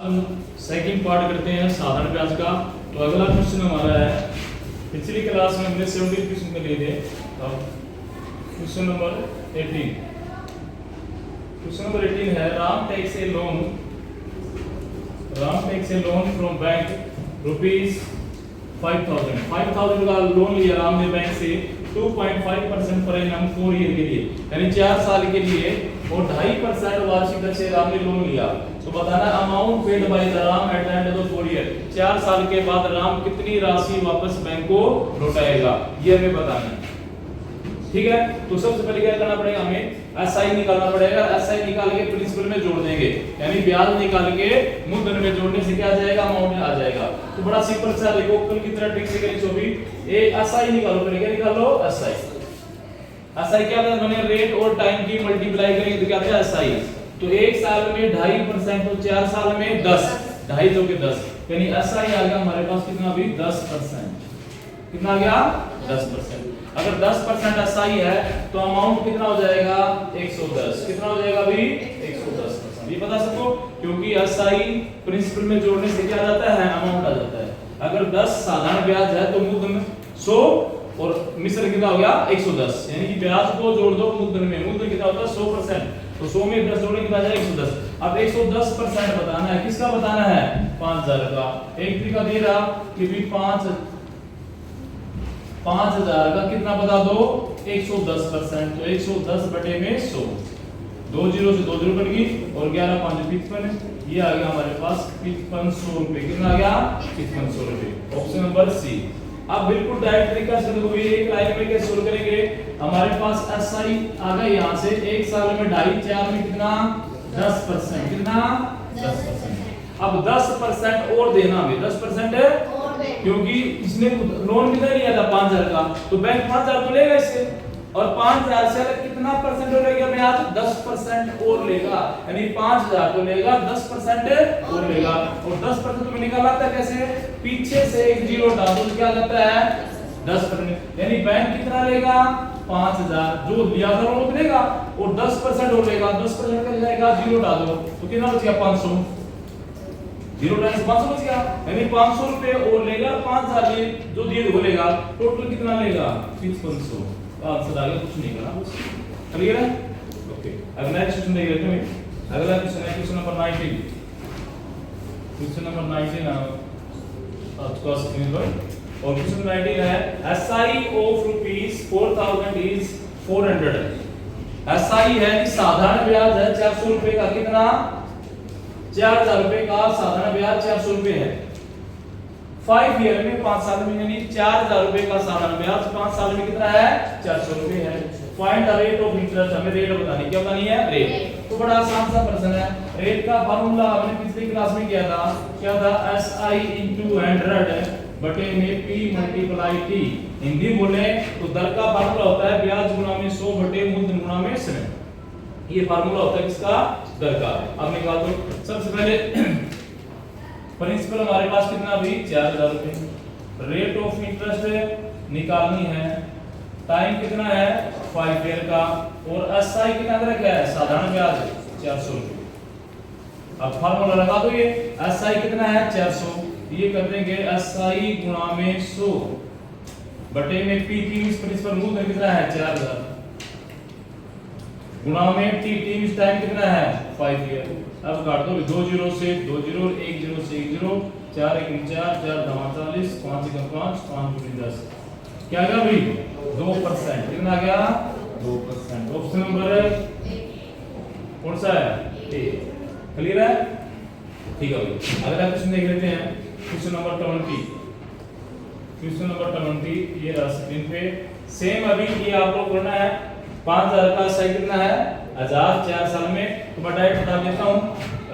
हम second part करते हैं साधारण ब्याज का। तो अगला क्वेश्चन हमारा है, पिछली क्लास में हमने 70 क्वेश्चन लिए थे। अब क्वेश्चन नंबर 18। क्वेश्चन नंबर 18 है, Ram takes a loan from bank rupees 5000 का लोन लिया राम ने बैंक से 2.5% पर एनम 4 ईयर के लिए, यानी 4 साल के लिए, और 2.5% वार्षिक दर से राम ने लोन लिया। तो बताना amount paid by the Ram at the end of 4 year, 4 साल के बाद राम कितनी राशि वापस बैंक को लौटाएगा, ये हमें बताना है। ठीक है, तो सबसे पहले क्या करना पड़ेगा, हमें एसआई निकालना पड़ेगा। एसआई निकाल के प्रिंसिपल में जोड़ देंगे, यानी ब्याज निकाल के मूलधन में जोड़ने से क्या आ जाएगा, अमाउंट आ जाएगा। तो बड़ा सिंपल सा, देखो कल की तरह ट्रिक से करें। 24 एक एसआई निकालो, पहले क्या निकालो, एसआई। एसआई क्या बने, रेट और टाइम की मल्टीप्लाई करेंगे तो क्या आता है एसआई। तो 1 साल में 2.5%, तो 4 साल में 10, 2.5 2 के 10, यानी एसआई आ गया हमारे पास कितना भी 10%। कितना आ गया 10%। अगर 10% एसआई है तो अमाउंट कितना हो जाएगा 110। कितना हो जाएगा भी 110%। ये बता सको, क्योंकि एसआई प्रिंसिपल में जोड़ने से क्या आ जाता है, अमाउंट आ जाता है। अगर 10 साधारण ब्याज है तो मूलधन 100 और मिश्र कितना हो गया 110, यानी कि ब्याज को जोड़ दो मूलधन में। मूलधन कितना होता है 100%, तो 100 में 10 जोड़ने कितना आ जाएगा 110। अब 110% बताना है, किसका बताना है, 5000 का। एक तरीका दे रहा कि भी 5000 का कितना बता दो 110%, तो 110 बटे में 100, 2 जीरो से 2 जीरो कट गई और 11 5 55, ये आ गया हमारे पास 5500 रुपए। कितना आ गया 5500 रुपए, ऑप्शन नंबर सी। अब बिल्कुल डायरेक्ट तरीका से देखो, ये एक लाइन में कैसे सोल्व करेंगे। हमारे पास एसआई आ गया यहां से, 1 साल में 2.5, 4 में कितना 10%, कितना 10%। अब 10% और देना हमें, 10% क्योंकि इसने लोन कितना लिया था 5000 का, तो बैंक 5000 तो लेगा इससे, और 5000 से अलग कितना परसेंट हो लेगा ब्याज, 10% और लेगा, यानी 5000 तो लेगा 10% और लेगा। और 10% तुम्हें निकाला था कैसे, पीछे से एक जीरो डाल दो, क्या जाता है 10%, यानी बैंक कितना लेगा 5000 जो लिया था वो लेगा, और 10% और लेगा, 10% का जाएगा जीरो डाल दो, तो कितना बच गया 500, जीरो डालने से 500 बच गया, यानी 500 रुपए और लेगा, 5000 ये जो दिए वो लेगा, टोटल कितना लेगा 5500। आंसर आ गया, कुछ नहीं करना, क्लियर है। ओके, अगला क्वेश्चन देख लेते हैं। अगला क्वेश्चन है क्वेश्चन नंबर 19। क्वेश्चन नंबर 19 आपका स्क्रीन पर, और क्वेश्चन 19 है, SI of rupees 4000 is 400। SI है कि साधारण ब्याज है 400 रुपए का, कितना 4000 रुपए का साधारण ब्याज 400 रुपए है। 5 ईयर में 5 साल में, यानी 4000 रुपए का साधारण ब्याज 5 साल में कितना है 400 रुपए है। Find the rate of interest, हमें रेट बतानी, क्या बतानी है, रेट। तो बड़ा आसान सा प्रश्न है। रेट का फार्मूला हमने पिछली क्लास में किया था, क्या था, SI into 100 बटे में P मल्टीप्लाई T। हिंदी बोले तो दर का फार्मूला होता है ब्याज गुणा में 100 बटे मूलधन गुणा में 100। ये फार्मूला होता है किसका, दर का। अब निकाल दो। सबसे पहले प्रिंसिपल हमारे पास कितना भी 4000 रुपए, रेट ऑफ इंटरेस्ट निकालनी है, टाइम कितना है 5 ईयर का, और एसआई कितना रखा है, साधारण ब्याज 400 रुपए। अब फार्मूला लगा दो, ये एसआई कितना है 400, ये कर देंगे एसआई गुणा में 100 बटे में पी की प्रिंसिपल मूलधन कितना है 4000 गुणा में टी इस टाइम कितना है 5 ईयर। अब काट दो, 2 जीरो से 2 जीरो, 1 जीरो से 1 जीरो, 4 1 4, 4 2 40, 5 1 5, 5 2 10, क्या आ गया भाई 2%। कितना आ गया 2%। ऑप्शन नंबर कौन सा है, ए। क्लियर है, ठीक है भाई। अगला क्वेश्चन देख लेते हैं, क्वेश्चन नंबर 20। क्वेश्चन नंबर 20 ये रहा स्क्रीन पे। सेम अभी ये आप लोग करना है, 5000 का एसआई कितना है 1000, 4 साल में। तो मैं डायरेक्ट बता देता हूं,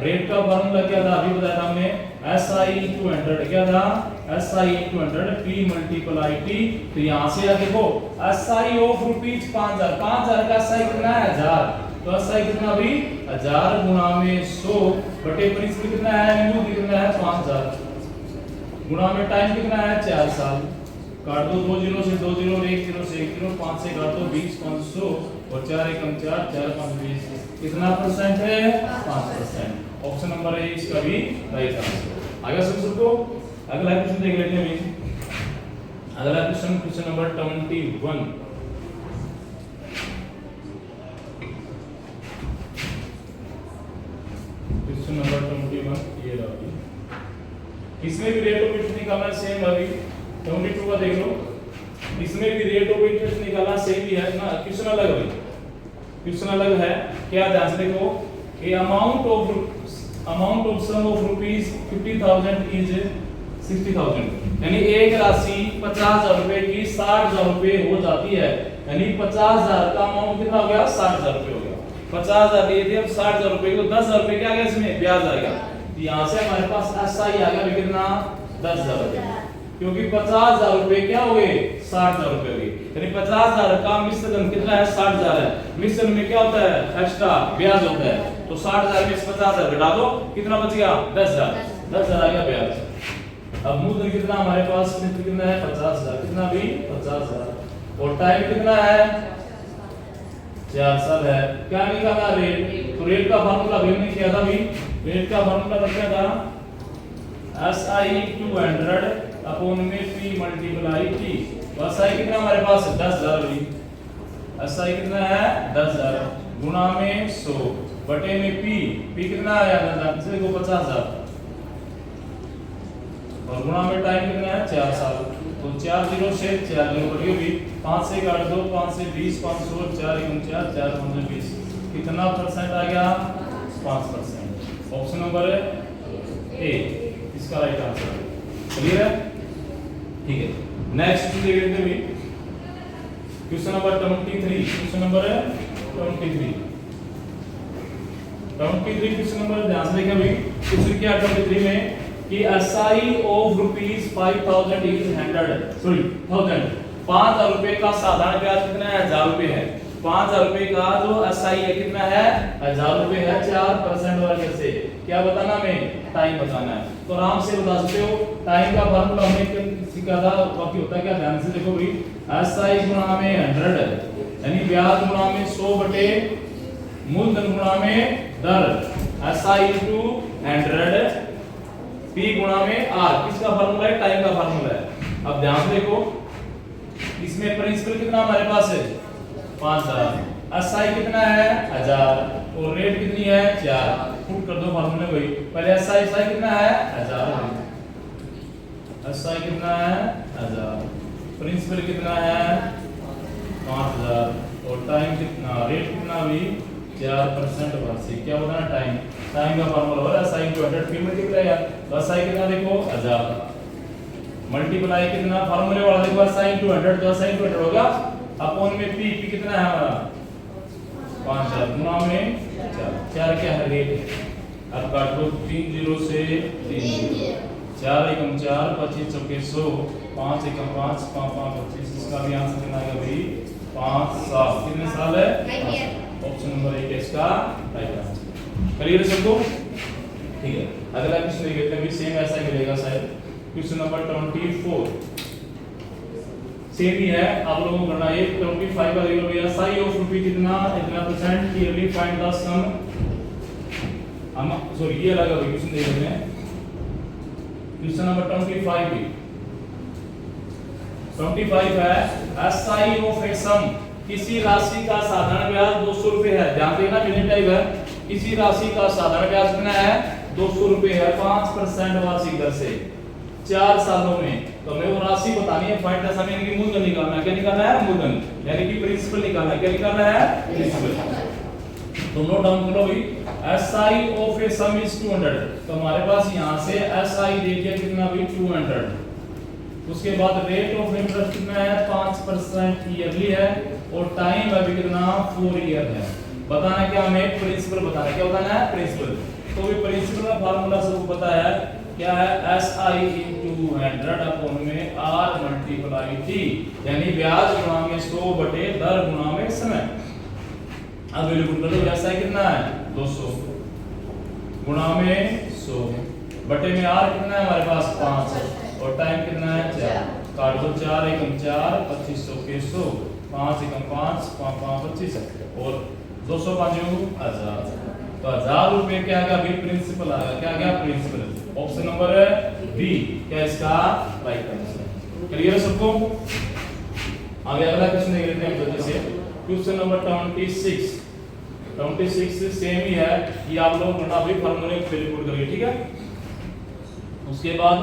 रेट का फार्मूला क्या था, अभी बताया था हमने, SI into 100 क्या था, SI into 100 P multiply T। तो यहां से आ देखो, SI ऑफ रुपीस 5000, 5000 का SI कितना है 1000, तो SI कितना भी 1000 गुणा में 100 बटे प्रिंसिपल कितना है, मूलधन कितना है 5000 गुणा में टाइम कितना है 4 साल। काट दो, 2 जीरो से 2 जीरो, 1 जीरो से 1 जीरो, 5 से काट दो 20, 500, और 4 एकम 4, 4 5 20, कितना परसेंट है? 5%। ऑप्शन नंबर ए इसका भी राइट आंसर। आगे सबको अगला क्वेश्चन देख लेते हैं अभी। अगला question, question number 21। Question number 21 ये रहा। इसमें भी रेट ऑफ इंटरेस्ट निकालना सेम अभी 22 का देख लो। इसमें भी रेट ऑफ इंटरेस्ट निकालना सेम ही है ना, क्वेश्चन अलग है। क्वेश्चन अलग है क्या, ध्यान से देखो। A amount of sum of rupees 50,000 is 60,000, यानी एक राशि 50,000 रुपए की 60,000 रुपए हो जाती है, यानी 50,000 का अमाउंट कितना हो गया? 60,000 रुपए हो गया। 50,000 लिए थे, अब 60,000 रुपए को 10,000 रुपए क्या आ गया इसमें? ब्याज आ गया। तो यहाँ से हमारे पास एसआई आ गया कितना? 10,000 रुपए, क्योंकि 50,000 रुपए क्या हो गए? 60,000 रुपए हो गए, यानी 50,000 का मिश्रण कितना है? 60,000 है। मिश्रण में क्या होता है? एक्स्ट्रा ब्याज होता है। तो 60,000 में 50,000 घटा दो, कितना बच गया? 10,000। 10,000 आ गया ब्याज। अब मूलधन कितना हमारे पास? कितना है? 50,000। कितना भी? 50,000। और टाइम कितना है? 4 साल है। क्या निकाला? रेट। तो रेट का फार्मूला भी हमने किया था भी। रेट का फार्मूला क्या था? SI 200 अपॉन में P मल्टीप्लाई T। तो SI कितना हमारे पास? 10,000 भी। SI कितना है? 10,000 गुणा में 100 बटे में P कितना आया? 50,000 और गुणा में टाइम कितना है? 4 साल। तो 4 0 से 4 0 कटिए भी, 5 से काट दो, 5 से 20, 500, 4 1 4, 4 5 20, कितना परसेंट आ गया? 5%। ऑप्शन नंबर ए इसका राइट आंसर। क्लियर है? ठीक है। नेक्स्ट देख लेते हैं भी question number 23। Question number 23 question number ध्यान से देखिए भी। क्वेश्चन क्या 23 में कि SI ऑफ रुपीस 5,000 इज 1,000। 5,000 रुपए का साधारण ब्याज कितना है? 1,000 रुपए है। 5,000 रुपए का जो SI है कितना है? 1,000 रुपए है। 4% वाले से क्या बताना हमें? टाइम बताना है। तो आराम से बता सकते हो। टाइम का फार्मूला हमने सीखा था, बाकी होता है क्या? ध्यान से देखो भाई। SI गुणा में 100, यानी ब्याज गुणा में 100 बटे मूलधन गुणा में दर। SI into 100 P गुणा में R। किसका फार्मूला है? टाइम का फार्मूला है। अब ध्यान से देखो, इसमें प्रिंसिपल कितना हमारे पास है? 5,000। SI कितना है? 1,000 और रेट कितनी है? 4। पुट कर दो फार्मूले को। पहले SI कितना है? 1,000। SI कितना है? 1,000। प्रिंसिपल कितना है? 5,000 और टाइम कितना? रेट कितना भी? 4% वार्षिक। क्या बताना? टाइम। टाइम का फार्मूला हो रहा है sin 200 P मल्टीप्लाई यार। तो SI कितना देखो? 1,000 मल्टीप्लाई कितना? फार्मूले वाला देखो sin 200, तो sin 200 होगा अपॉन में P कितना है हमारा? 5,000 गुणा में 4 क्या है? रेट। अब काट दो 3 0 से 3 0, 4 एकम 4, 25 चौके 100, 5 एकम 5, 5 5 25। इसका भी आंसर कितना आएगा भाई? 5 साल। कितने साल है? ऑप्शन नंबर 1 इसका राइट आंसर। क्लियर है सबको? ठीक है। अगला क्वेश्चन देख लेते हैं भी, सेम ऐसा ही मिलेगा शायद। क्वेश्चन नंबर 24 सेम ही है। आप लोगों को करना है 25 का देखो भैया। SI ऑफ रुपी कितना? इतना परसेंट। क्लियरली फाइंड द सम। हम सॉरी ये अलग है क्वेश्चन देख लेते हैं। क्वेश्चन नंबर 25 भी 25 है। SI ऑफ ए सम, किसी राशि का साधारण ब्याज 200 रुपए है। ध्यान देना, मिनट टाइप है। किसी राशि का साधारण ब्याज कितना है? 200 रुपए है। 5% वार्षिक दर से 4 सालों में। तो हमें वो राशि बतानी है। फाइंड द सम, यानी कि मूलधन निकालना है। क्या निकालना है? मूलधन, यानी कि प्रिंसिपल निकालना है। क्या निकालना है? प्रिंसिपल। तो नोट डाउन करो भाई। SI of a sum is 200। तो हमारे पास यहां से SI दे दिया कितना भी? 200। उसके बाद रेट ऑफ इंटरेस्ट कितना है? 5% ईयरली है और टाइम अभी कितना? 4 ईयर है। बताना क्या हमें? प्रिंसिपल बताना। क्या बताना है? प्रिंसिपल। तो भी प्रिंसिपल का फार्मूला सबको पता है क्या है? SI into 100 अपॉन में R मल्टीप्लाई T, यानी ब्याज गुणा में 100 बटे दर गुणा में समय। अब बिल्कुल करो। SI कितना है? 200 गुणा में 100 बटे में R कितना है हमारे पास? 5 और टाइम कितना है? 4। काट दो 4 एकम 4, 25 के 100, 5 एकम 5 5 5 25 और 205 1000। तो 1000 रुपए क्या क्या भी प्रिंसिपल आएगा, क्या क्या प्रिंसिपल। ऑप्शन नंबर बी क्या इसका राइट आंसर। क्लियर है सबको? आगे अगला क्वेश्चन देख लेते हैं जल्दी से। क्वेश्चन नंबर 26 सेम ही है, ये आप लोग अपना भी फार्मूले फिल करिए, ठीक है। उसके बाद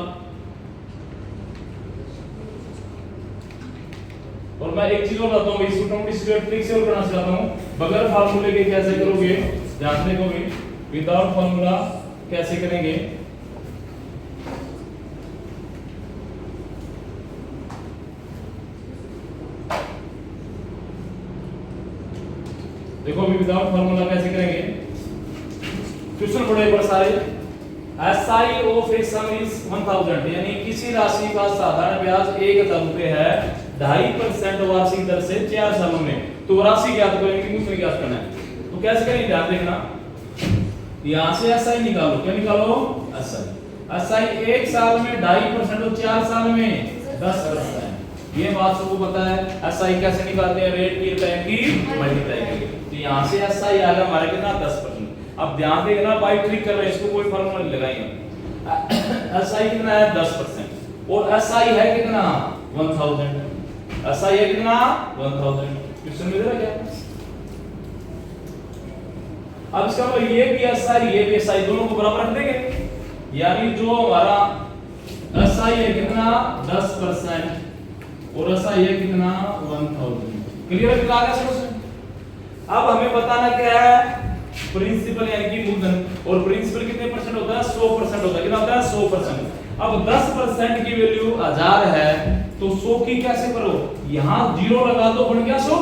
और मैं एक चीज और बताता हूँ, इसको 26 ट्रिक से और करना सिखाता हूँ। बगैर फार्मूले के कैसे करोगे जानने को भी, विदाउट फार्मूला कैसे करेंगे। देखो अभी विदाउट फार्मूला कैसे करेंगे। क्वेश्चन पढ़े पर सारे। SI of a sum is 1000, यानी किसी राशि का साधारण ब्याज 1000 रुपए है 2.5% वार्षिक दर से 4 सालों में। तो राशि ज्ञात करेंगे, मुझे ज्ञात करना है। तो कैसे करेंगे ध्यान देखना। यहां से SI निकालो, क्या निकालो SI 1 साल में 2.5% और 4 साल में 10%। ये बात सबको पता है। SI कैसे निकालते हैं, रेट की टाइम की मल्टीप्लाई करके। तो यहां से SI आ गया हमारे कितना 10%। अब ध्यान देखना बाई ट्रिक कर रहे हैं, इसको कोई फार्मूला नहीं लगाएंगे। SI कितना है 10% और SI है कितना 1000। SI है कितना 1000। क्वेश्चन में दे रहा क्या। अब इसका मतलब ये भी SI दोनों को बराबर रख देंगे, यानी जो हमारा SI है कितना 10% और SI है कितना 1000। क्लियर है? आगे समझ। अब हमें बताना क्या है प्रिंसिपल यानी कि मूलधन। और प्रिंसिपल कितने परसेंट होता है 100% होता है। कितना होता है 100%। अब 10% की वैल्यू 1000 है तो 100 की कैसे करो, यहां 0 लगा दो, बन गया 100।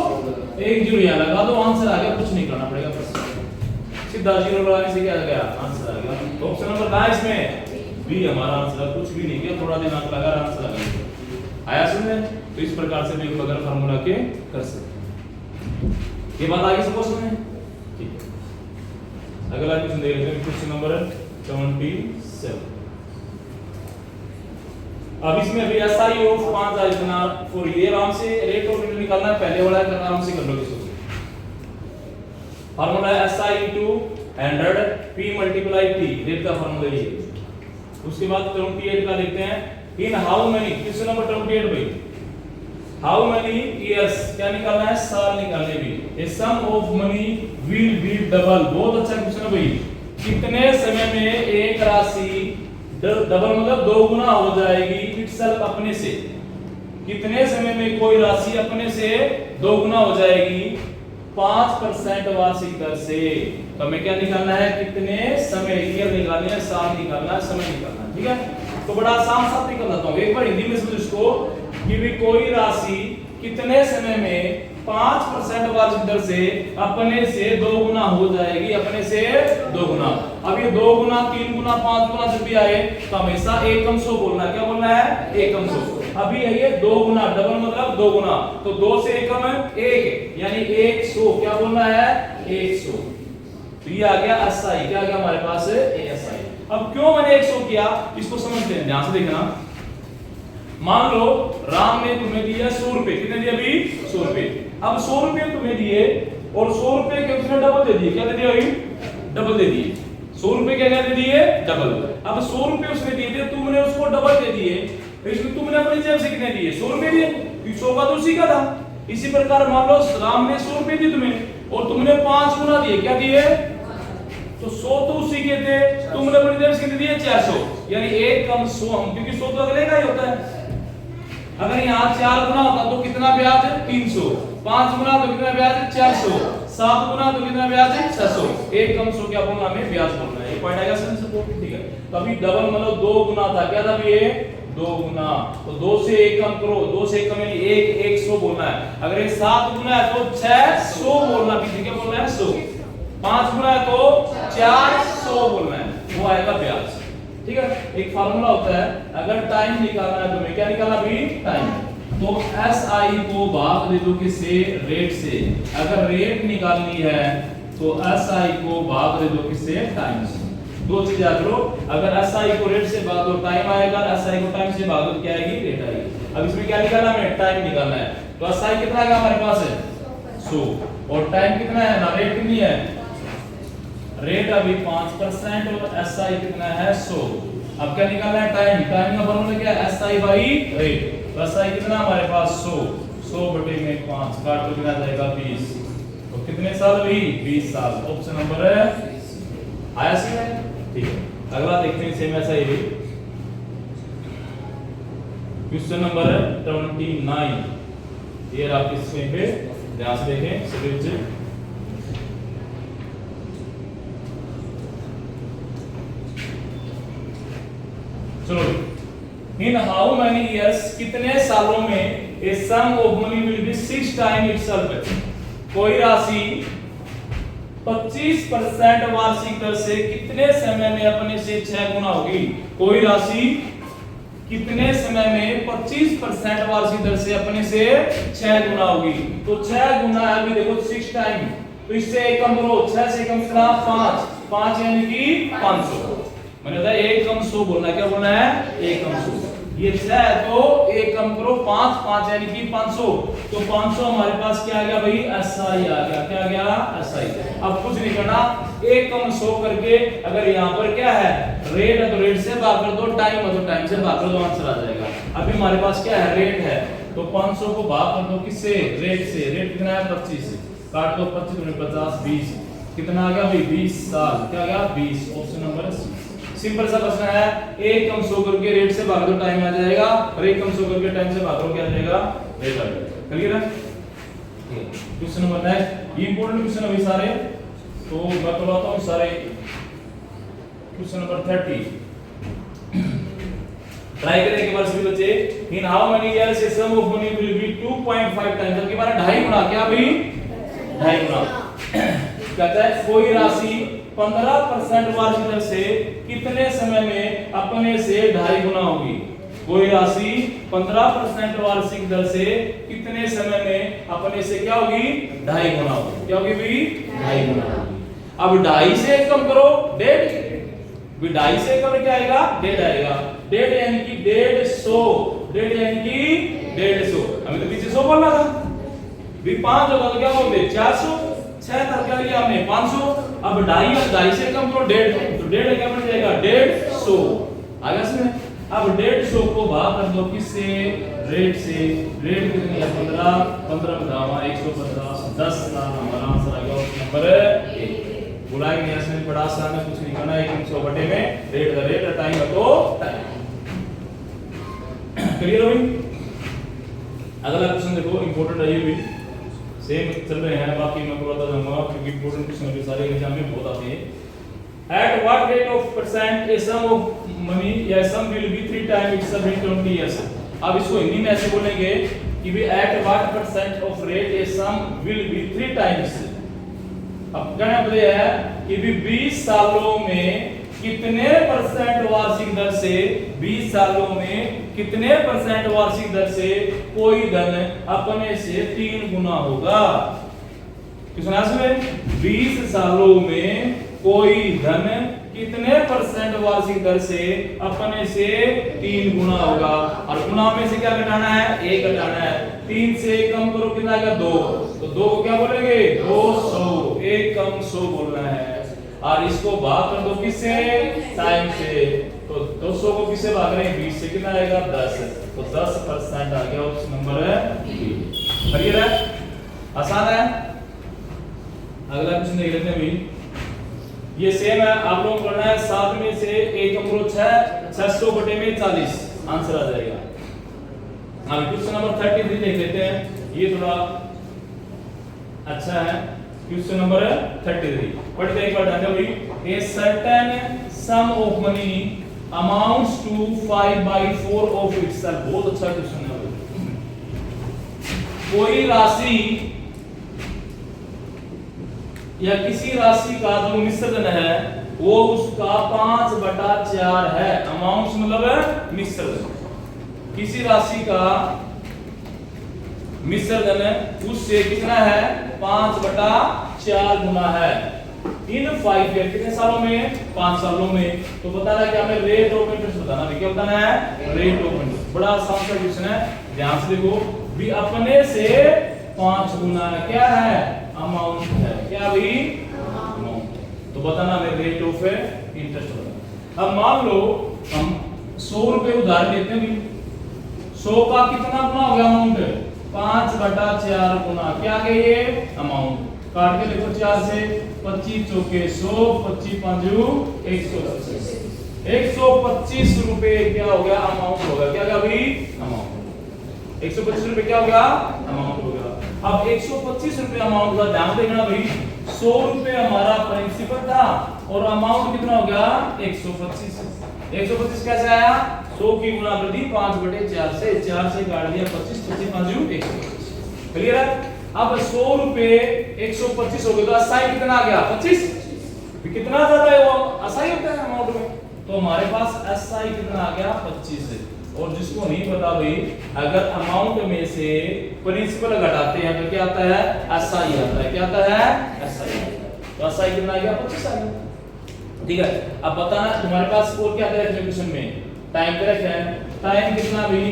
एक 0 यहां लगा दो, आंसर आ गया। कुछ नहीं करना पड़ेगा, सीधा 0 लगाने से क्या आ गया आंसर आ गया। ऑप्शन नंबर 22 में बी हमारा आंसर। कुछ भी नहीं किया, थोड़ा दिमाग लगा आंसर आ गया। आया समझ? तो इस प्रकार से भी बगैर फार्मूला के कर सकते। ये बात आगे सबको समझ? ठीक है। अगला क्वेश्चन देख लेते हैं। Question number 27। अब इसमें अभी SI ऑफ 5000 इतना फॉर ये आराम से रेट ऑफ रिटर्न निकालना है। पहले वाला करना आराम से कर लोगे। इसको फार्मूला है SI * 100 P × T। रेट का फार्मूला ये। उसके बाद 28 का देखते हैं। इन हाउ मेनी, क्वेश्चन नंबर 28 भाई, हाउ मेनी इयर्स क्या निकालना है, साल निकालने भी। A sum of money will be double. बहुत अच्छा क्वेश्चन है भाई। कितने समय में एक राशि डबल मतलब दो गुना हो जाएगी इटसेल्फ अपने से। कितने समय में कोई राशि अपने से दो गुना हो जाएगी 5% वार्षिक दर से। तो हमें क्या निकालना है, कितने समय, ईयर निकालना है, साल निकालना है, समय निकालना है। ठीक है, तो बड़ा आसान सा निकल जाता हूं। एक बार हिंदी में समझो इसको कि भी कोई राशि कितने समय में 5% वार्षिक दर से अपने से दो गुना हो जाएगी, अपने से दो गुना। अब ये 2 गुना 3 गुना 5 गुना जब भी आए तो हमेशा एकम सौ बोलना है। क्या बोलना है, एकम सौ। अभी है ये 2 गुना, डबल मतलब 2 गुना, तो 2 से एकम है 1 यानी 100। क्या बोलना है 100। तो ये आ गया SI। क्या आ गया हमारे पास SI। अब क्यों मैंने 100 किया इसको समझते हैं, ध्यान से देखना। मान लो राम ने तुम्हें दिया 100 रुपए। कितने दिए अभी 100 रुपए। अब 100 रुपए तुम्हें दिए और 100 रुपए के उसने डबल दे दिए। क्या दे दिया अभी, डबल दे दिए। 100 रुपए क्या दे दिए, डबल। अब 100 रुपए उसने दिए थे, तुमने उसको डबल दे दिए। इसमें तुमने अपनी जेब से कितने दिए, 100 रुपए दिए। 100 का तो उसी का था। इसी प्रकार मान लो राम ने 100 रुपए दिए तुम्हें और तुमने 5 गुना दिए। क्या दिए, तो 100 तो उसी के थे, तुमने अपनी जेब से कितने दिए 400, यानी 1 कम 100 हम, क्योंकि 100 तो अगले का ही होता है। अगर यहाँ 4 गुना होता तो कितना ब्याज है 300, 5 गुना तो कितना ब्याज है 400, 7 गुना तो कितना ब्याज है 600। 1 कम 100 क्या बोलना, हमें ब्याज बोलना है। ये पॉइंट आएगा समझ सबको, ठीक है। तो अभी डबल मतलब 2 गुना था। क्या था अभी ये 2 गुना, तो 2 से 1 कम करो, 2 से 1 कम यानी 100 बोलना है। अगर ये 7 गुना है तो 600 बोलना, पीछे क्या बोलना है 100। 5 गुना है तो 400 बोलना है, वो आएगा ब्याज। ठीक है, एक फार्मूला होता है, अगर टाइम निकालना है तुम्हें, क्या निकालना भी टाइम, तो SI को भाग दे दो किससे, रेट से। अगर रेट निकालनी है तो SI को भाग दे दो किससे, टाइम से। दो चीज याद करो, अगर SI को रेट से भाग दो टाइम आएगा, SI को टाइम से भाग दो क्या आएगी, रेट आएगी। अब इसमें क्या निकालना है, टाइम निकालना है। तो एसआई कितना है हमारे पास है 100 और टाइम कितना है ना रेट कितनी है रेट अभी 5% और एसआई कितना है 100 अब क्या निकालना है टाइम टाइम का फॉर्मूला क्या है एसआई बाई रेट तो एसआई कितना हमारे पास 100 बटे में 5 काट तो कितना जाएगा 20 तो कितने साल हुई 20 साल ऑप्शन नंबर है आया सी है ठीक है अगला देखते हैं सेम ऐसा ही क्वेश्चन नंबर 29 ये आपकी स्क्रीन पे ध्यान से देखें सभी बच्चे चलो इन हाउ मेनी इयर्स कितने सालों में a sum of money will be 6 time itself कोई राशि 25% वार्षिक दर से कितने समय में अपने से 6 गुना होगी कोई राशि कितने समय में 25% वार्षिक दर से अपने से 6 गुना होगी तो 6 गुना अभी देखो 6 टाइम तो इससे एक कम करो 6 से कम कितना 5 यानी कि 500 मैंने बताया एक कम 100 बोलना क्या बोलना है एक कम 100 ये 6 तो एक कम करो 5 यानी कि 500 तो 500 हमारे पास क्या आ गया भाई एसआई आ गया क्या आ गया एसआई अब कुछ नहीं करना एक कम 100 करके अगर यहाँ पर क्या है रेट है तो रेट से भाग कर दो टाइम है तो टाइम से भाग कर दो आंसर आ जाएगा अभी हमारे पास क्या है रेट है तो 500 को भाग कर दो किससे रेट से रेट कितना है 25 से काट दो 25 दूनी 50 20 कितना आ गया भाई 20 साल क्या आ गया 20 ऑप्शन नंबर सिंपल सा प्रश्न है एक कम 100 करके रेट से भाग दो टाइम आ जाएगा और एक कम 100 करके टाइम से भाग दो क्या आ जाएगा रेट आ जाएगा क्लियर है क्वेश्चन नंबर नेक्स्ट ये इंपॉर्टेंट क्वेश्चन अभी सारे तो मैं करवाता हूं सारे क्वेश्चन नंबर 30 ट्राई करें एक बार सभी बच्चे in how many years a sum of money will be 2.5 times जबकि हमारा 2.5 गुना क्या भी 2.5 गुना कहता है कोई राशि 15% वार्षिक दर से कितने समय में अपने से 2.5 गुना होगी कोई राशि 15% वार्षिक दर से कितने समय में अपने से क्या होगी 2.5 गुना होगी क्या होगी भी 2.5 गुना अब 2.5 से कम करो 1.5 भी 2.5 से कम क्या आएगा 1.5 आएगा 1.5 यानी कि 150 यानी कि 150 हमें तो पीछे 100 बोलना था भी 5 होगा तो क्या बोलते 400 6 तक क्या लिया हमने 500 अब 2.5 से कम करो 1.5 तो 1.5 क्या बन जाएगा 150 आगे इसमें अब 150 को भाग कर दो किससे रेट से रेट कितनी है 15 बतावा 150 10 का हमारा आंसर आ गया ऑप्शन नंबर 1 बुलाएंगे नहीं इसमें बड़ा आसान है कुछ नहीं करना 100 बटे में रेट का रेट टाइम का तो टाइम क्लियर हो गई अगला क्वेश्चन देखो इंपॉर्टेंट है ये भी सेम चल रहे हैं बाकी मैं बताता जाऊंगा क्योंकि इंपॉर्टेंट क्वेश्चन भी सारे एग्जाम में बहुत आते हैं at what rate of percent a sum of money या sum will be 3 time it's in 20 years अब इसको हिंदी में ऐसे बोलेंगे कि भी at what percent of rate a sum will be 3 times अब कहना ये है कि भी 20 सालों में कितने परसेंट वार्षिक दर से 20 सालों में कितने परसेंट वार्षिक दर से कोई धन अपने से 3 गुना होगा कितना में 20 सालों में कोई धन कितने परसेंट वार्षिक दर से अपने से 3 गुना होगा और गुना में से क्या घटाना है 1 घटाना है 3 से कम करो कितना आएगा 2 तो 2 को क्या बोलेंगे 200 1 कम 100 बोलना है और इसको भाग कर दो किससे टाइम से तो 200 को किससे भाग रहे हैं 20 से कितना आएगा 10 तो 10% आ गया ऑप्शन नंबर है क्लियर है आसान है अगला क्वेश्चन देख लेते हैं भाई ये सेम है आप लोगों को करना है 7 में से 1 कम करो 600 बटे में 40 आंसर आ जाएगा अब क्वेश्चन नंबर 33 देख लेते हैं ये थोड़ा अच्छा है क्वेश्चन नंबर 33 पढ़ते एक बार ध्यान भाई a certain sum of money amounts to 5/4 of itself बहुत अच्छा क्वेश्चन है कोई राशि या किसी राशि का जो मिश्र धन है वो उसका 5/4 है अमाउंट्स मतलब मिश्र धन किसी राशि का मिश्र धन उससे कितना है 5/4 गुना है इन 5 ईयर कितने सालों में 5 सालों में तो बताना है कि हमें रेट ऑफ इंटरेस्ट बताना है क्या बताना है रेट ऑफ इंटरेस्ट बड़ा आसान सा क्वेश्चन है ध्यान से देखो भी अपने से 5 गुना क्या है, अमाउंट है, क्या भी अमाउंट। तो बताना मेरे रेट ऑफ इंटरेस्ट होगा। अब मान लो हम 100 रुपए उधार लेते हैं भी, 100 का कितना गुना हो गया अमाउंट, 5/4 गुना क्या है ये अमाउंट। काट के देखो 4 से, 25 चौके 100, 25 पंजू 125, 125 रुपए क्या हो गया अमाउंट होगा, क्या क्या भाई अमाउंट, 125 रुपए क्या होगा अमाउंट होगा। अब 125 रुपए अमाउंट का ध्यान देना भाई, 100 रुपए हमारा प्रिंसिपल था और अमाउंट कितना हो गया 125। 125 कैसे आया, 100 की गुणावृद्धि 5/4 से, 4 से काट दिया 25, 25 पंजू 125। क्लियर है। अब 100 रुपए 125 हो गए तो असाई कितना आ गया 25, कितना ज्यादा है वो असाई होता है अमाउंट में, तो हमारे पास असाई कितना आ गया 25 है। और जिसको नहीं पता भाई, अगर अमाउंट में से प्रिंसिपल घटाते हैं तो क्या आता है एसआई आता है, क्या आता है एसआई। तो एसआई कितना आ गया 25 आ गया। ठीक है, अब बताना तुम्हारे पास और क्या है क्वेश्चन में, टाइम करेक्ट है, टाइम कितना भी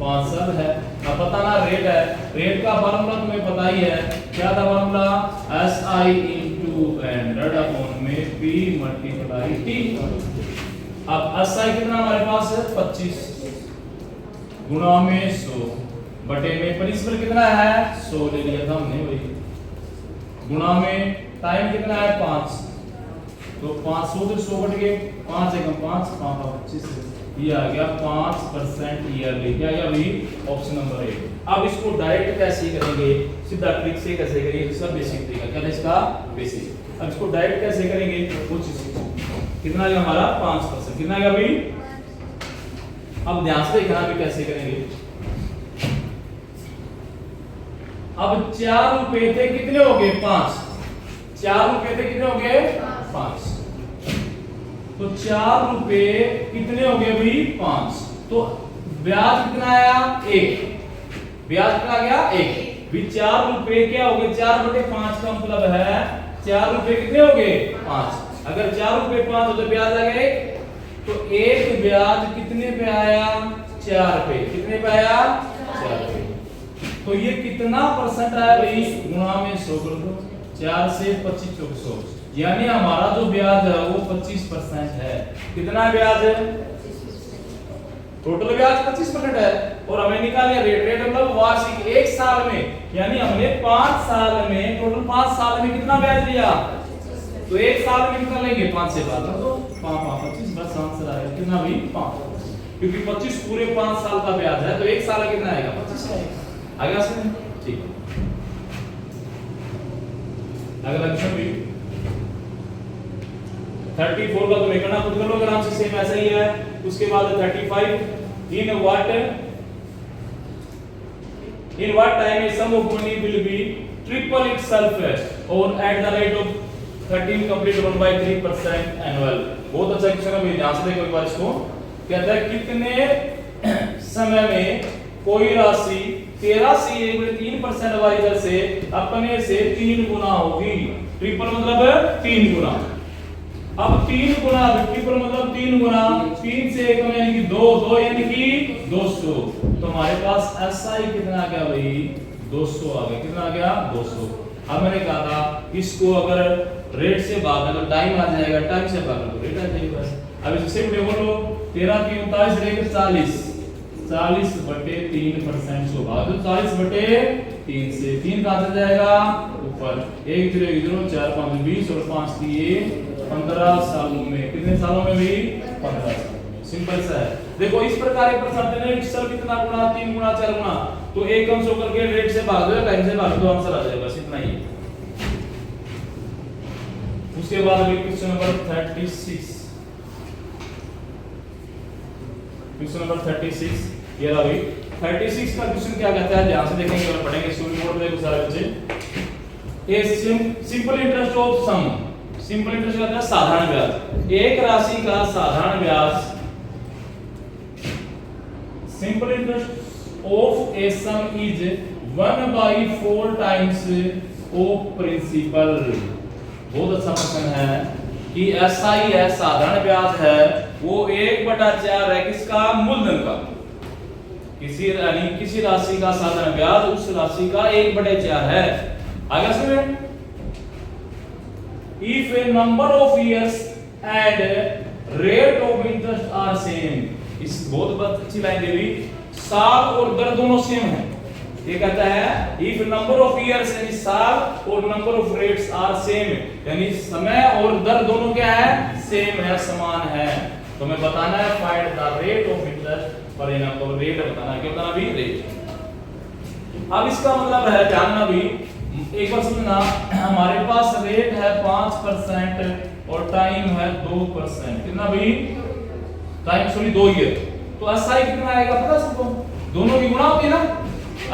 5 साल है। अब बताना रेट है, रेट का फार्मूला तुम्हें पता ही है, क्या था फार्मूला एसआई इनटू 100 अपॉन में पी मल्टीप्लाई टी। अब एसआई कितना हमारे पास है 25 गुणा में 100 बटे में प्रिंसिपल कितना है 100 ले लिया था हमने वही, गुणा में टाइम कितना है 5, तो 500 से 100 कट गए, 5 एकम 5, 5 25 ये आ गया 5% ईयरली, क्या गया भाई ऑप्शन नंबर ए। अब इसको डायरेक्ट कैसे करेंगे, सीधा ट्रिक से कैसे करेंगे, इसका बेसिक तरीका क्या है इसका बेसिक। अब इसको डायरेक्ट कैसे करेंगे, कुछ कितना है हमारा 5%, कितना है भाई। अब ध्यान से देखना भी कैसे करेंगे। अब 4 रुपए थे कितने हो गए 5, 4 रुपए थे कितने हो गए 5, तो 4 रुपए कितने हो गए भाई 5, तो ब्याज कितना आया 1, ब्याज कितना गया 1 भी 4 रुपए क्या हो गए 4/5 का मतलब है 4 रुपए कितने हो गए 5, अगर 4 रुपए 5 हो तो ब्याज आ गया 1, तो एक ब्याज कितने पे आया 4 पे, कितने पे आया 4 पे। तो ये कितना परसेंट आया भाई, गुणा में 100 कर दो, 4 से 25 चौक 100, यानी हमारा जो ब्याज है वो 25% है। कितना ब्याज है, टोटल ब्याज 25% है, और हमें निकालिए रेट, रेट मतलब वार्षिक 1 साल में, यानी हमने 5 साल में, टोटल 5 साल में कितना ब्याज लिया, तो 1 साल में कितना लेंगे 5 से भाग दो, 5 बस आंसर आएगा कितना भी 5, क्योंकि 25 पूरे 5 साल का ब्याज है, तो 1 साल का कितना आएगा 25 आएगा। आगे समझ, ठीक है। अगला क्वेश्चन भी 34 का तुम्हें करना खुद कर लो आराम से, सेम ऐसा ही है। उसके बाद 35 इन what time a sum of money will be triple itself or at the rate of 13 complete 1/3% annual। बहुत अच्छा क्वेश्चन है, ध्यान से देखो एक बार इसको। कहता है कितने समय में कोई राशि 13.3% वाली दर से अपने से 3 गुना होगी। ट्रिपल मतलब 3 गुना। अब 3 गुना, ट्रिपल मतलब 3 गुना, 3 से 1 यानी कि 2 यानी कि 200। तो हमारे पास एसआई कितना आ गया भाई 200 आ गया, कितना आ गया 200। अब मैंने कहा था इसको अगर रेट से भागना तो टाइम आ जाएगा, टाइम से भागना तो रेट आ जाएगा। अब इसे सिंपली बोलो 13 की 39 रहेगा 40, 40/3% से भाग दो 40/3 से, 3 कहां से जाएगा ऊपर, 1 0 1 0 4 5 20 और 5 दिए 15 सालों में। कितने सालों में भी 15 सालों में। सिंपल सा है। देखो इस प्रकार एक परसेंटेज रेट सर कितना गुना 3 गुना 4 गुना, तो एक कम से करके रेट से भाग दो, टाइम से भाग दो, आंसर आ जाएगा, बस इतना ही। उसके बाद क्वेश्चन नंबर 36, क्वेश्चन नंबर 36 ये रहा भाई। 36 का क्वेश्चन क्या कहता है, ध्यान से देखेंगे और पढ़ेंगे, स्टूडेंट मोड में सारे बच्चे। A simple interest of sum, simple interest कहता है साधारण ब्याज। एक राशि का साधारण ब्याज, simple interest of a sum is 1/4 times of principal. बहुत अच्छा क्वेश्चन है कि एसआई है, साधारण ब्याज है, वो 1/4 है किसका, मूलधन का। किसी राशि का साधारण ब्याज उस राशि का 1/4 है। आगे सुनिए, if a number of years and rate of interest are same. इस बहुत अच्छी लाइन दे दी, साल और दर दोनों सेम है। ये कहता है इफ नंबर ऑफ इयर्स यानी साल और number of rates are same, यानी समय और दर दोनों क्या है, सेम है, समान है। तो हमें बताना है find the rate of interest per annum. तो रेट बताना है, क्या बताना भी, रेट। अब इसका मतलब है, जानना भी एक बार समझना, हमारे पास रेट है 5% और टाइम है 2%। कितना भी, टाइम सॉरी 2 ईयर। तो एसआई कितना आएगा पता सबको, दोनों की गुणा होती है ना।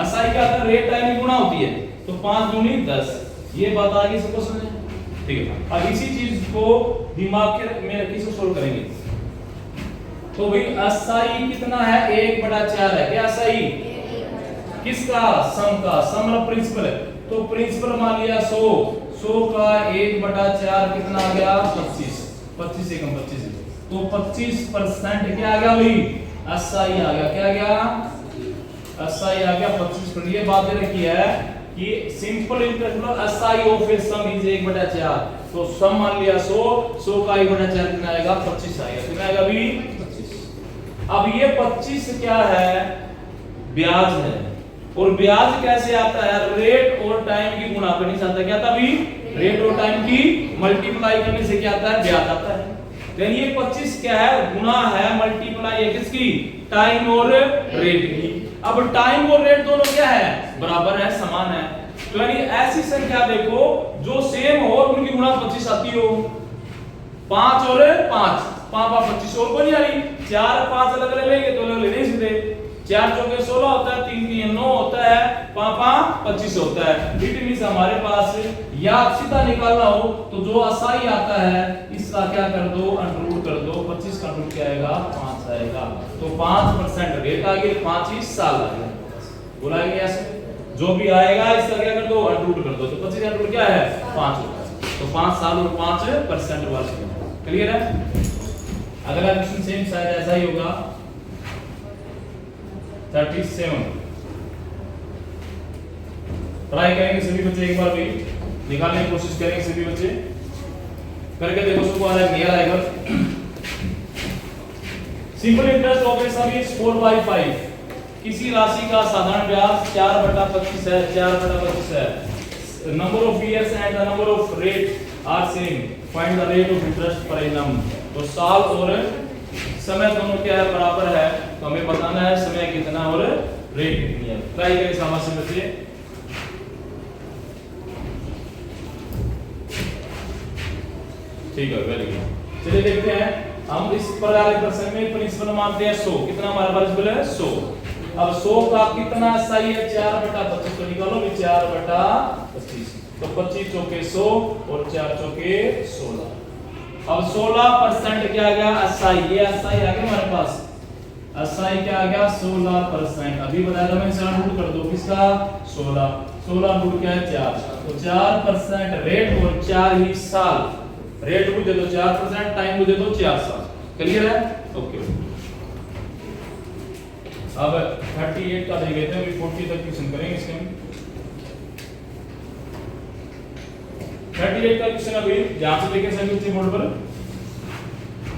एसआई क्या होता है, रेट टाइम की गुणा होती है। तो 5 दूनी 10, ये बात आगे सबको समझे, ठीक है। अब इसी चीज को दिमाग में रख के सोल्व करेंगे। तो भाई एसआई कितना है, 1/4 है। क्या एसआई किसका, सम का, सम ऑफ प्रिंसिपल है। तो प्रिंसिपल मान लिया 100 का 1/4 कितना आ गया, 25 एकम 25। तो 25% क्या आ गया भाई, एसआई आ गया। क्या आ गया, एसआई आ गया 25%। ये बात दे रखी है कि सिंपल इंटरेस्ट मतलब SI of a sum is 1/4। तो सम मान लिया 100 का 1/4 कितना आएगा, 25 आएगा। कितना आएगा अभी, 25। अब ये 25 क्या है, ब्याज है। और ब्याज कैसे आता है, रेट और टाइम की गुणा करने से आता है। क्या आता है, रेट और टाइम की मल्टीप्लाई करने से क्या आता है, ब्याज आता है। यानी ये 25 क्या है, गुणा है, मल्टीप्लाई है किसकी, टाइम और रेट की। अब टाइम और रेट दोनों क्या है, बराबर है, समान है। तो यानी ऐसी संख्या देखो जो सेम हो और उनकी गुणा 25 आती हो। 5 और 5, 5 25 और कोई नहीं आ रही। 4 और 5 अलग अलग लेंगे तो अलग ले नहीं सकते। 4 चौके 16 होता है, 3 3 9 होता है, 5 5 25 होता है। इट मींस हमारे पास या सीधा निकालना हो तो जो एसआई आता है इसका क्या कर दो, अंडररूट कर दो। 25 का अंडररूट क्या आएगा, 5 आएगा। तो 5% रेट आ गया, 5 ही साल आ गया। बोलाएंगे ऐसे जो भी आएगा इसका क्या कर दो, अंडररूट कर दो। तो 25 का अंडररूट क्या है, 5 होता है। तो 5 साल और 5% वर्ष। क्लियर है। अगला क्वेश्चन सेम शायद ऐसा ही होगा, 37। ट्राई करेंगे सभी बच्चे, एक बार भी निकालने की कोशिश करेंगे सभी बच्चे, करके देखो सबको आ रहा है, क्लियर आएगा। Simple interest of a sum is 4/5। किसी राशि का साधारण ब्याज 4/25 है, 4/25 है। Number of years and the number of rate are same, find the rate of interest per annum. तो साल और समय दोनों क्या है, बराबर है। तो हमें बताना है समय कितना और रेट कितनी है। ट्राई करें समझ से बच्चे। ठीक है, वेरी गुड। चलिए देखते हैं, हम इस प्रकार के प्रश्न में प्रिंसिपल मानते हैं 100। कितना हमारा प्रिंसिपल है, 100। अब 100 का कितना सही है, 4/25। तो निकालो भी 4/25। तो 25 चौके 100 और 4 चौके 16। अब 16% क्या आ गया, एसआई। ये एसआई आ गया हमारे पास। एसआई क्या आ गया, 16%। अभी बताया था मैंने, 4 रूट कर दो किसका, 16 रूट क्या है, 4। तो 4% रेट और 4 ही साल। रेट को दे दो 4%, टाइम को दे दो 4 साल। क्लियर है, ओके। अब 38 का दे देते हैं, अभी 40 तक क्वेश्चन करेंगे इसके हम। 38 का क्वेश्चन अभी ध्यान से देखें सभी बच्चे बोर्ड पर।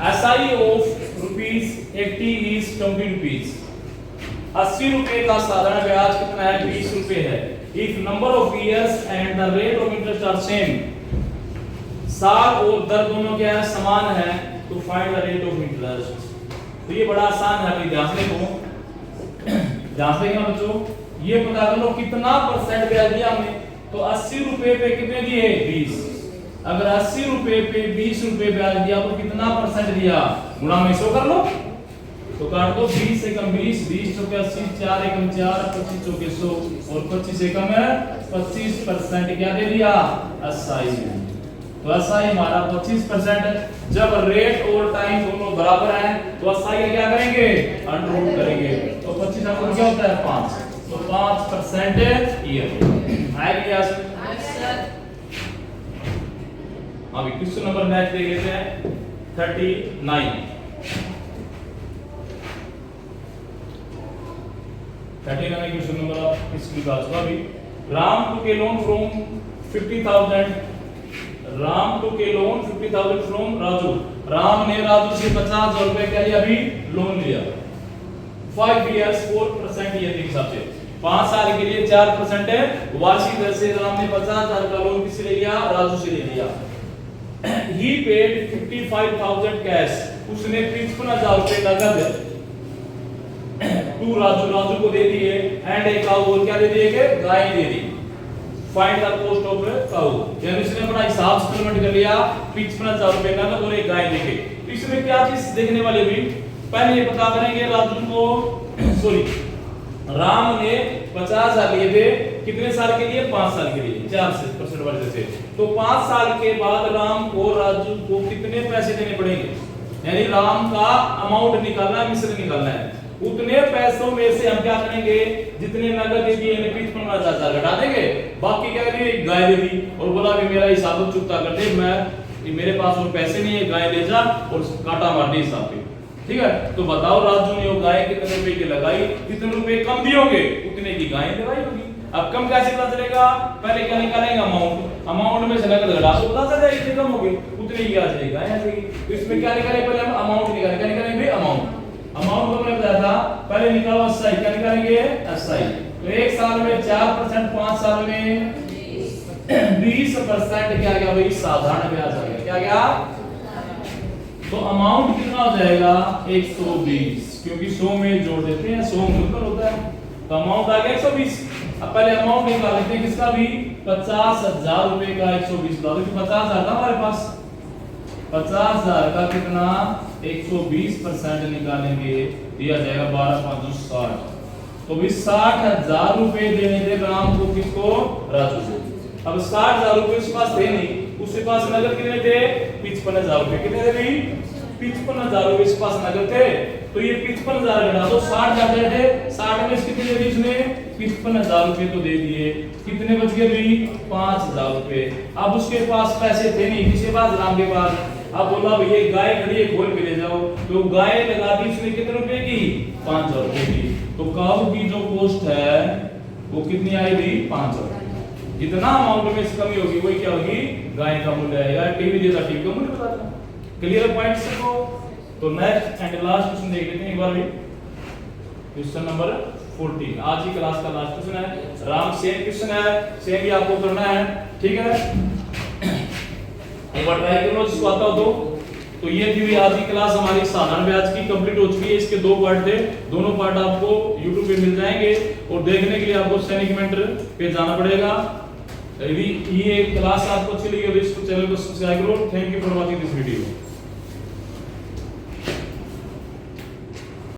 SI of ₹80 is 20 rupees. 80 रुपए का साधारण ब्याज कितना है, 20 रुपए है। If number of years and the rate of interest are same, साल और दर दोनों क्या है, समान है। तो find the rate of interest. तो ये बड़ा आसान है, अभी ध्यान से देखो, ध्यान से देखना बच्चों। ये पता कर लो कितना परसेंट ब्याज दिया हमने। तो 80 रुपए पे कितने दिए, 20। अगर 80 रुपए पे 20 रुपए ब्याज दिया तो कितना परसेंट दिया, गुणा में 100 कर लो। तो काट दो, 20 एकम 20, 20 चौके 80, 4 एकम 4, 25 चौके 100 और 25 एकम 25% क्या दे दिया, एसआई। तो एसआई हमारा 25%। जब रेट और टाइम दोनों बराबर हैं तो एसआई क्या करेंगे, अंडररूट करेंगे। तो 25 अंडररूट क्या होता है, 5। तो 5% ईयर आएगा सर। अभी क्वेश्चन नंबर नेक्स्ट देख लेते हैं, 39। 39 क्वेश्चन नंबर आप इसकी बात हुआ अभी। राम टू के लोन फ्रॉम 50,000, राम टू के लोन 50,000 फ्रॉम राजू। राम ने राजू से 50,000 रुपए का लिया अभी लोन लिया। 5 years 4% ये के हिसाब से 5 साल के लिए 4% है वार्षिक दर से। राम ने 50,000 का लोन किससे ले लिया? राजू से ले लिया। He paid 55,000 कैश, उसने 55,000 रुपए नगद टू राजू, राजू को दे दिए। एंड एक काऊ, और क्या दे दिए? कि गाय दे दी। फाइंड द कॉस्ट ऑफ काऊ, यानी इसने अपना हिसाब सेटलमेंट कर लिया 55,000 रुपए नगद और एक गाय देके। इसमें क्या चीज देखने वाली भी, पहले ये पता करेंगे राजू को सॉरी राम ने 50,000 लिए थे, कितने साल के लिए? 5 साल के लिए 4% वाले से। तो 5 साल के बाद राम को राजू को कितने पैसे देने पड़ेंगे? यानी राम का अमाउंट निकालना है, मिश्र निकालना है। उतने पैसों में से हम क्या करेंगे? जितने नगद दे दिए 55,000 घटा देंगे, बाकी क्या करेंगे? गाय दे दी और बोला कि मेरा हिसाब चुकता कर दे, मैं मेरे पास और पैसे नहीं है, गाय ले जा और काटा मार दे हिसाब पे। ठीक है, तो बताओ राजू ने वो गाय कितने रुपए की लगाई, कितने रुपए कम दिए होंगे, उतने की गाय लगाई होगी। अब कम कैसे पता चलेगा? पहले क्या निकालेंगे? अमाउंट। अमाउंट में से नगद घटा तो पता चल जाएगा कितने कम होंगे, उतने की आ जाएगी गाय आ जाएगी। तो इसमें क्या निकालेंगे? पहले हम अमाउंट निकालेंगे। क्या निकालेंगे? अमाउंट। अमाउंट को मैंने बताया था पहले निकालो एसआई। क्या निकालेंगे? एसआई। तो 1 साल में 4%, 5 साल में 20% क्या गया भाई? साधारण ब्याज आ गया। क्या गया? तो अमाउंट कितना हो जाएगा? 120, क्योंकि 100 में जोड़ देते हैं, 100 मुल्कल होता है, तो अमाउंट आ गया 120। अब पहले अमाउंट निकाल लेते हैं किसका भी? 50,000 रुपए का 120 ला दो, 50,000 था हमारे पास। 50,000 का कितना? 120% निकालेंगे, दिया जाएगा 12,560। तो भी 60,000 रुपए देने थे राम को, किसको? राजू को। अब 60,000 रुपए उसके पास थे नहीं, उसके पास नगद कितने थे? 55,000 रुपए। कितने थे भाई? 55,000 रुपए इसके पास नगद थे। तो ये 55,000 घटा दो, 60,000 थे, 60 में से कितने दे दिए इसने? 55,000 रुपए तो दे दिए। कितने बच गए भाई? 5,000 रुपए। अब उसके पास पैसे थे नहीं, किसके पास? राम के पास। अब बोला भैया गाय खड़ी है, खोल के ले जाओ। तो गाय लगा दी इसने कितने रुपए की? 5,000 रुपए की। तो काऊ की जो कॉस्ट है वो कितनी आएगी? 5,000। जितना अमाउंट में से कमी होगी वही क्या होगी? गाय का मूल्य आएगा। टीवी देता, टीवी का मूल्य बताता। क्लियर पॉइंट सबको? तो नेक्स्ट एंड लास्ट क्वेश्चन देख लेते हैं एक बार भी। क्वेश्चन नंबर 14 आज की क्लास का लास्ट क्वेश्चन है। राम सेम क्वेश्चन है, सेम ही आपको करना है। ठीक है, एक बार ट्राई कर लो जिसको आता हो तो ये थी आज की क्लास हमारी साधारण ब्याज की कंप्लीट हो चुकी है। इसके 2 पार्ट थे, दोनों पार्ट आपको YouTube पे मिल जाएंगे और देखने के लिए आपको सैनिक मेंटर पे जाना पड़ेगा। यदि ये क्लास आपको अच्छी लगी तो इस चैनल को सब्सक्राइब करो। Thank you for watching this video.